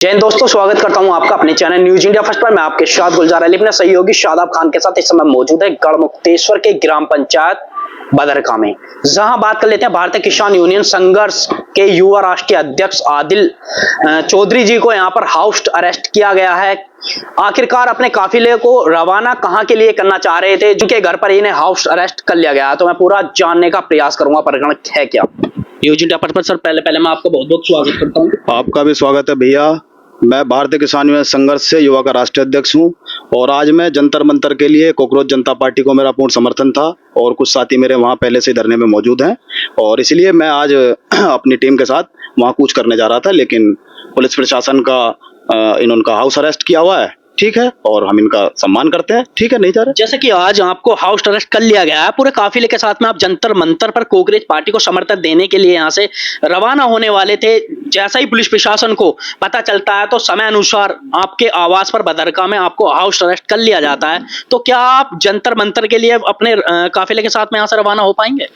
जय हिंद दोस्तों, स्वागत करता हूं आपका अपने चैनल न्यूज इंडिया फर्स्ट पर। मैं आपके साथ गुलजार अली अपने सहयोगी शादाब खान के साथ इस समय मौजूद है गढ़मुक्तेश्वर के ग्राम पंचायत बदरका में, जहां बात कर लेते हैं भारतीय किसान यूनियन संघर्ष के युवा राष्ट्रीय अध्यक्ष आदिल चौधरी जी को यहां पर हाउस अरेस्ट किया गया है। आखिरकार अपने काफिले को रवाना कहां के लिए करना चाह रहे थे, जिनके घर पर इन्हें हाउस अरेस्ट कर लिया गया है। तो मैं पूरा जानने का प्रयास करूंगा प्रकरण है क्या। न्यूज इंडिया पर सर पहले मैं आपका बहुत बहुत स्वागत करता हूं। आपका भी स्वागत है भैया। मैं भारतीय किसान यूनियन संघर्ष से युवा का राष्ट्रीय अध्यक्ष हूं और आज मैं जंतर मंतर के लिए कॉकरोच जनता पार्टी को मेरा पूर्ण समर्थन था और कुछ साथी मेरे वहां पहले से धरने में मौजूद हैं और इसलिए मैं आज अपनी टीम के साथ वहां कूच करने जा रहा था, लेकिन पुलिस प्रशासन का इन्होंने हाउस अरेस्ट किया हुआ है। ठीक है, और हम इनका सम्मान करते हैं। ठीक है, नहीं जा रहे। जैसे कि आज आपको हाउस अरेस्ट कर लिया गया है, पूरे काफिले के साथ में आप जंतर मंतर पर कांग्रेस पार्टी को समर्थन देने के लिए यहां से रवाना होने वाले थे। जैसा ही पुलिस प्रशासन को पता चलता है तो समय अनुसार आपके आवास पर बदरका में आपको हाउस अरेस्ट कर लिया जाता है। तो क्या आप जंतर मंतर के लिए अपने काफिले के साथ में यहां से रवाना हो पाएंगे?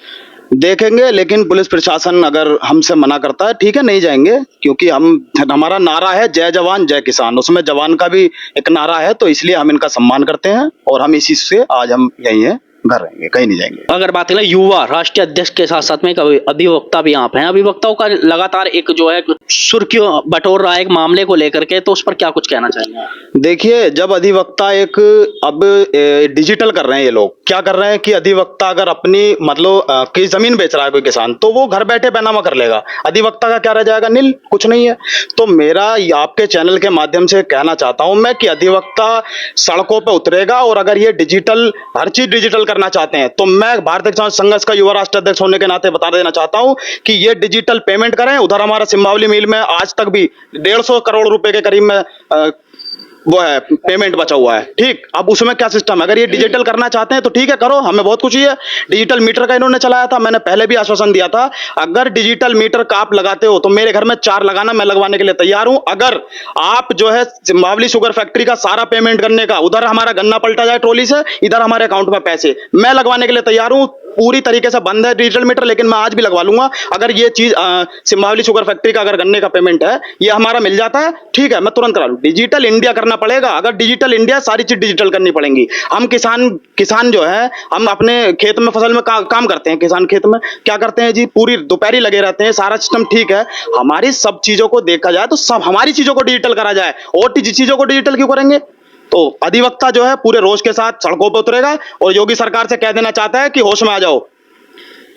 देखेंगे, लेकिन पुलिस प्रशासन अगर हमसे मना करता है, ठीक है, नहीं जाएंगे, क्योंकि हमारा नारा है जय जवान जय किसान, उसमें जवान का भी एक नारा है, तो इसलिए हम इनका सम्मान करते हैं और हम इसी से आज हम यही हैं, घर रहेंगे, कहीं नहीं जाएंगे। अगर बात करें युवा राष्ट्रीय अध्यक्ष के साथ साथ में एक अधिवक्ता भी आप हैं, अधिवक्ताओं का लगातार एक जो है सुर्खियों बटोर रहा है एक मामले को लेकर के, तो उस पर क्या कुछ कहना चाहेंगे? देखिए, जब अधिवक्ता एक अब डिजिटल कर रहे हैं, ये लोग क्या कर रहे हैं कि अधिवक्ता अगर अपनी मतलब कि जमीन बेच रहा है कोई किसान, तो वो घर बैठे बैनामा कर लेगा। अधिवक्ता का क्या रह जाएगा? नील, कुछ नहीं है। तो मेरा आपके चैनल के माध्यम से कहना चाहता हूं मैं कि अधिवक्ता सड़कों पर उतरेगा और अगर ये डिजिटल हर चीज डिजिटल करना चाहते हैं तो मैं भारतीय किसान संघर्ष का युवा राष्ट्रीय अध्यक्ष होने के नाते बता देना चाहता हूं कि ये डिजिटल पेमेंट करें। उधर हमारा सिंबावली मिल में आज तक भी 150 करोड़ रुपए के करीब में वो है पेमेंट बचा हुआ है। ठीक, अब उसमें क्या सिस्टम है? अगर ये डिजिटल करना चाहते हैं तो ठीक है, करो, हमें बहुत खुशी है। डिजिटल मीटर का इन्होंने चलाया था, मैंने पहले भी आश्वासन दिया था, अगर डिजिटल मीटर का आप लगाते हो तो मेरे घर में 4 लगाना, मैं लगवाने के लिए तैयार हूं। अगर आप जो है सिंबावली शुगर फैक्ट्री का सारा पेमेंट करने का, उधर हमारा गन्ना पलटा जाए ट्रॉली से, इधर हमारे अकाउंट में पैसे, मैं लगवाने के लिए तैयार हूं। पूरी तरीके से बंद है डिजिटल मीटर, लेकिन मैं आज भी लगवा लूंगा। अगर ये चीज सिंबावली शुगर फैक्ट्री का अगर गन्ने का पेमेंट है ये हमारा मिल जाता है, ठीक है, मैं तुरंत करा लूं। डिजिटल इंडिया करना पड़ेगा। अगर डिजिटल इंडिया, सारी चीज डिजिटल करनी पड़ेंगी। हम किसान जो है, हम अपने खेत में फसल में काम करते हैं। किसान खेत में क्या करते हैं जी? पूरी दोपहरी लगे रहते हैं। सारा सिस्टम ठीक है, हमारी सब चीजों को देखा जाए तो सब हमारी चीजों को डिजिटल करा जाए, और चीजों को डिजिटल क्यों करेंगे? तो अधिवक्ता जो है पूरे रोष के साथ सड़कों पर उतरेगा और योगी सरकार से कह देना चाहता है कि होश में आ जाओ।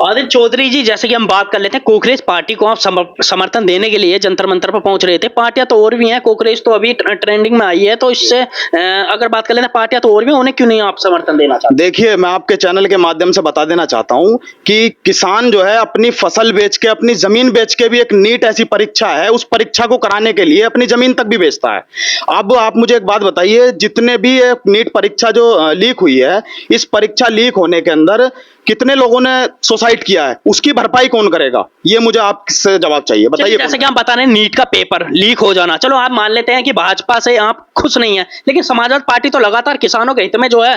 आदिल चौधरी जी, जैसे कि हम बात कर लेते हैं, कांग्रेस पार्टी को आप समर्थन देने के लिए जंतर मंतर पर पहुंच रहे थे। पार्टियां तो और भी हैं, कांग्रेस तो अभी ट्रेंडिंग में आई है, तो इससे अगर बात कर लेते हैं पार्टियां तो और भी, उन्हें क्यों नहीं आप समर्थन देना चाहते? देखिए, मैं आपके चैनल के माध्यम से बता देना चाहता हूं कि किसान जो है अपनी फसल बेच के, अपनी जमीन बेच के भी, एक नीट ऐसी परीक्षा है, उस परीक्षा को कराने के लिए अपनी जमीन तक भी बेचता है। अब आप मुझे एक बात बताइए, जितने भी नीट परीक्षा जो लीक हुई है, इस परीक्षा लीक होने के अंदर कितने लोगों ने सुसाइड किया है, उसकी भरपाई कौन करेगा? ये मुझे आपसे जवाब चाहिए, बताइए। जैसे कि हम बता रहे हैं नीट का पेपर लीक हो जाना, चलो आप मान लेते हैं कि भाजपा से आप खुश नहीं है, लेकिन समाजवादी पार्टी तो लगातार किसानों के हित में जो है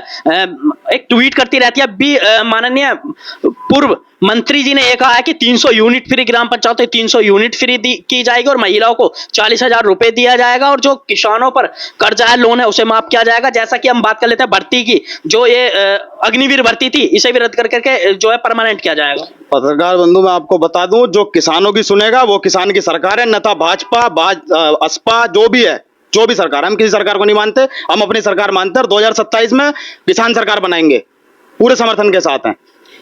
एक ट्वीट करती रहती है। अभी माननीय पूर्व मंत्री जी ने यह कहा है कि 300 यूनिट फ्री, ग्राम पंचायत 300 यूनिट फ्री की जाएगी और महिलाओं को 40,000 रुपए दिया जाएगा, और जो किसानों पर कर्जा है, लोन है, उसे माफ किया जाएगा। जैसा कि हम बात कर लेते हैं भर्ती की, जो ये अग्निवीर भर्ती थी, इसे भी रद्द करके जो है परमानेंट किया जाएगा। पत्रकार बंधु, मैं आपको बता दूं, जो किसानों की सुनेगा वो किसान की सरकार है, न था भाजपा असपा, जो भी है, जो भी सरकार। हम किसी सरकार को नहीं मानते, हम अपनी सरकार मानते हैं। 2027 में किसान सरकार बनाएंगे, पूरे समर्थन के साथ हैं।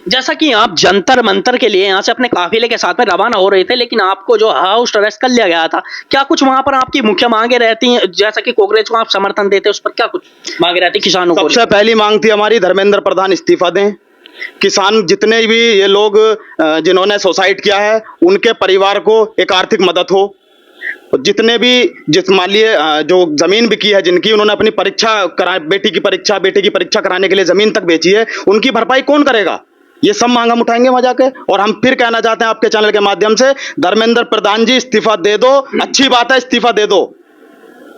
जैसा कि आप जंतर मंतर के लिए यहां से अपने काफिले के साथ में रवाना हो रहे थे, लेकिन आपको जो हाउस अरेस्ट कर लिया गया था, क्या कुछ वहां पर आपकी मुख्य मांगे रहती हैं? जैसा कि कांग्रेस को आप समर्थन देते, उस पर क्या कुछ मांगे रहती किसानों को? सबसे पहली मांग थी हमारी, धर्मेंद्र प्रधान इस्तीफा दें। किसान जितने भी ये लोग जिन्होंने सुसाइड किया है, उनके परिवार को एक आर्थिक मदद हो। जितने भी मान लिए जो जमीन बिकी है जिनकी, उन्होंने अपनी परीक्षा करा, बेटे की परीक्षा कराने के लिए जमीन तक बेची है, उनकी भरपाई कौन करेगा? ये सब मांग हम उठाएंगे वहां जाके। और हम फिर कहना चाहते हैं आपके चैनल के माध्यम से, धर्मेंद्र प्रधान जी इस्तीफा दे दो। अच्छी बात है, इस्तीफा दे दो।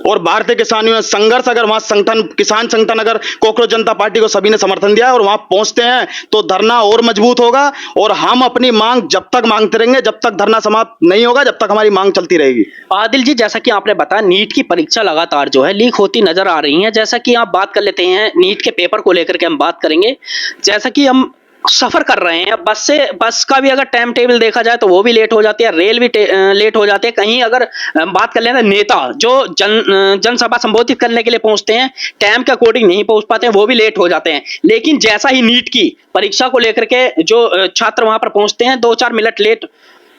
और भारतीय किसान यूनियन संघर्ष अगर वहां संगठन किसान संगठन अगर कॉकरोच जनता पार्टी को सभी ने समर्थन दिया है और वहां पहुंचते हैं तो धरना और मजबूत होगा और हम अपनी मांग जब तक मांगते रहेंगे, जब तक धरना समाप्त नहीं होगा, जब तक हमारी मांग चलती रहेगी। आदिल जी, जैसा कि आपने बताया नीट की परीक्षा लगातार जो है लीक होती नजर आ रही है। जैसा कि आप बात कर लेते हैं नीट के पेपर को लेकर के हम बात करेंगे। जैसा कि हम सफर कर रहे हैं बस का भी अगर टाइम टेबल देखा जाए तो वो भी लेट हो जाती है, रेल भी लेट हो जाती है। कहीं अगर बात कर लेना नेता जो जनसभा संबोधित करने के लिए पहुंचते हैं टाइम के अकॉर्डिंग नहीं पहुंच पाते हैं, वो भी लेट हो जाते हैं। लेकिन जैसा ही नीट की परीक्षा को लेकर के जो छात्र वहां पर पहुंचते हैं 2-4 मिनट लेट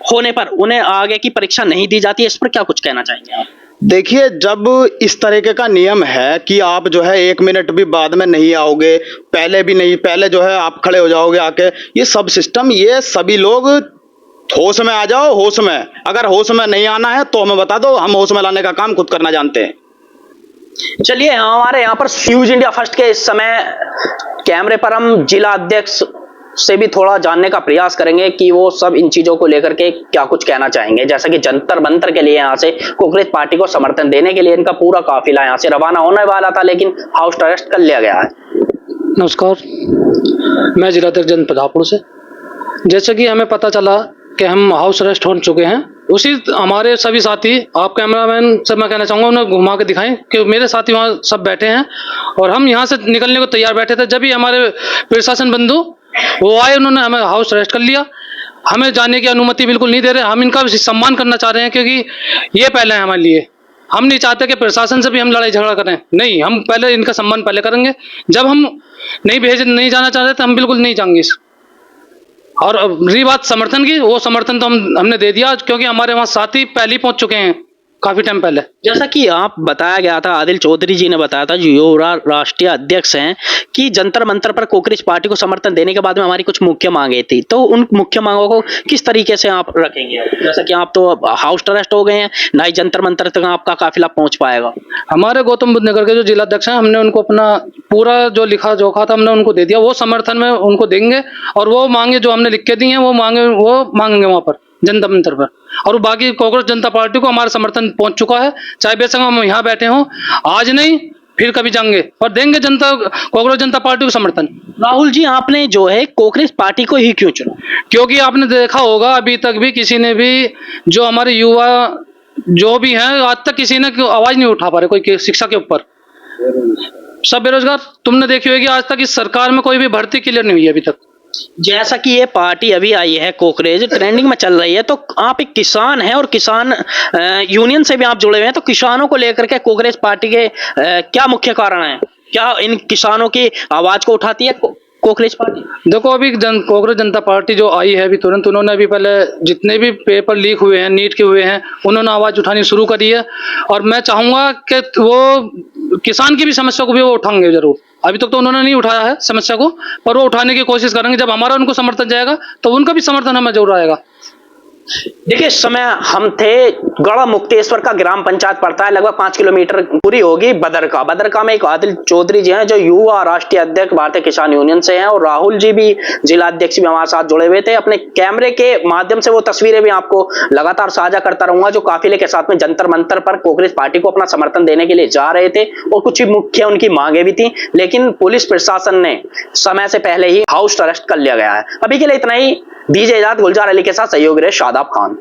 होने पर उन्हें आगे की परीक्षा नहीं दी जाती है। इस पर क्या कुछ कहना चाहेंगे आप? देखिए, जब इस तरीके का नियम है कि आप जो है 1 मिनट भी बाद में नहीं आओगे, पहले भी नहीं, पहले जो है आप खड़े हो जाओगे आके, ये सब सिस्टम, ये सभी लोग होश में आ जाओ, होश में। अगर होश में नहीं आना है तो हमें बता दो, हम होश में लाने का काम खुद करना जानते हैं। चलिए, हमारे यहाँ पर न्यूज इंडिया फर्स्ट के इस समय कैमरे पर हम जिला अध्यक्ष से भी थोड़ा जानने का प्रयास करेंगे कि वो सब इन चीजों को लेकर के क्या कुछ कहना चाहेंगे। जैसा कि जंतर मंतर के लिए यहाँ से कांग्रेस पार्टी को समर्थन देने के लिए इनका पूरा काफिला यहाँ से रवाना होने वाला था, लेकिन हाउस अरेस्ट कर लिया गया है। नमस्कार, मैं जिला अध्यक्ष जनपद हापुड़ से। जैसे कि हमें पता चला कि हम हाउस अरेस्ट हो चुके हैं, उसी हमारे सभी साथी, आप कैमरामैन से मैं कहना चाहूँगा उन्हें घुमा के दिखाएं कि मेरे साथी वहाँ सब बैठे हैं और हम यहाँ से निकलने को तैयार बैठे थे। जब ही हमारे प्रशासन बंधु वो आए, उन्होंने हमें हाउस अरेस्ट कर लिया। हमें जाने की अनुमति बिल्कुल नहीं दे रहे। हम इनका सम्मान करना चाह रहे हैं क्योंकि ये पहले है हमारे लिए। हम नहीं चाहते कि प्रशासन से भी हम लड़ाई झगड़ा करें, नहीं, हम पहले इनका सम्मान पहले करेंगे। जब हम नहीं जाना चाह रहे तो हम बिल्कुल नहीं जाएंगे। और रही बात समर्थन की, वो समर्थन तो हमने दे दिया क्योंकि हमारे वहाँ साथी पहले ही पहुंच चुके हैं काफी टाइम पहले। जैसा कि आप बताया गया था, आदिल चौधरी जी ने बताया था जो युवा राष्ट्रीय अध्यक्ष हैं कि जंतर मंतर पर कांग्रेस पार्टी को समर्थन देने के बाद में हमारी कुछ मुख्य मांगे थी, तो उन मुख्य मांगों को किस तरीके से आप रखेंगे? जैसा कि आप तो हाउस अरेस्ट हो गए हैं, ना ही जंतर मंतर तक आपका काफिला पहुंच पाएगा। हमारे गौतम बुद्ध नगर के जो जिला अध्यक्ष हैं, हमने उनको अपना पूरा जो लिखा जोखा था हमने उनको दे दिया। वो समर्थन में उनको देंगे और वो मांगे जो हमने लिख के दी हैं वो मांगेंगे वहां पर जनता मंत्र पर। और बाकी कांग्रेस जनता पार्टी को हमारा समर्थन पहुंच चुका है, चाहे बेशक हम यहाँ बैठे हों, आज नहीं फिर कभी जाएंगे और देंगे कांग्रेस जनता पार्टी को समर्थन। राहुल जी, आपने जो है कांग्रेस पार्टी को ही क्यों चुना? क्योंकि आपने देखा होगा अभी तक भी किसी ने भी, जो हमारे युवा जो भी हैं, आज तक किसी ने आवाज नहीं उठा पा रहे कोई शिक्षा के ऊपर। सब बेरोजगार, तुमने देखी होगी आज तक इस सरकार में कोई भी भर्ती क्लियर नहीं हुई है अभी तक। जैसा कि ये पार्टी अभी आई है कांग्रेस ट्रेंडिंग में चल रही है, तो आप एक किसान हैं और किसान यूनियन से भी आप जुड़े हुए हैं, तो किसानों को लेकर के कांग्रेस पार्टी के क्या मुख्य कारण है? क्या इन किसानों की आवाज को उठाती है कांग्रेस पार्टी? देखो, अभी कांग्रेस जनता पार्टी जो आई है अभी तुरंत, उन्होंने अभी पहले जितने भी पेपर लीक हुए हैं नीट के हुए हैं, उन्होंने आवाज उठानी शुरू करी है। और मैं चाहूंगा कि वो किसान की भी समस्या को भी वो उठाएंगे जरूर। अभी तक तो उन्होंने नहीं उठाया है समस्या को, पर वो उठाने की कोशिश करेंगे। जब हमारा उनको समर्थन जाएगा तो उनका भी समर्थन हमें जरूर आएगा। देखिए, इस समय हम थे गढ़ मुक्तेश्वर का ग्राम पंचायत पड़ता है, लगभग 5 किलोमीटर पूरी होगी बदरका में एक आदिल चौधरी जी हैं जो युवा राष्ट्रीय अध्यक्ष भारतीय किसान यूनियन से हैं, और राहुल जी भी जिला अध्यक्ष भी हमारे साथ जुड़े हुए थे। अपने कैमरे के माध्यम से वो तस्वीरें भी आपको लगातार साझा करता रहूंगा जो काफिले के साथ में जंतर मंतर पर कांग्रेस पार्टी को अपना समर्थन देने के लिए जा रहे थे, और कुछ मुख्य उनकी मांगे भी थी, लेकिन पुलिस प्रशासन ने समय से पहले ही हाउस अरेस्ट कर लिया गया है। अभी के लिए इतना ही। दीजिए इजाजत, गुलजार अली के साथ सहयोगी रहे शादाब खान।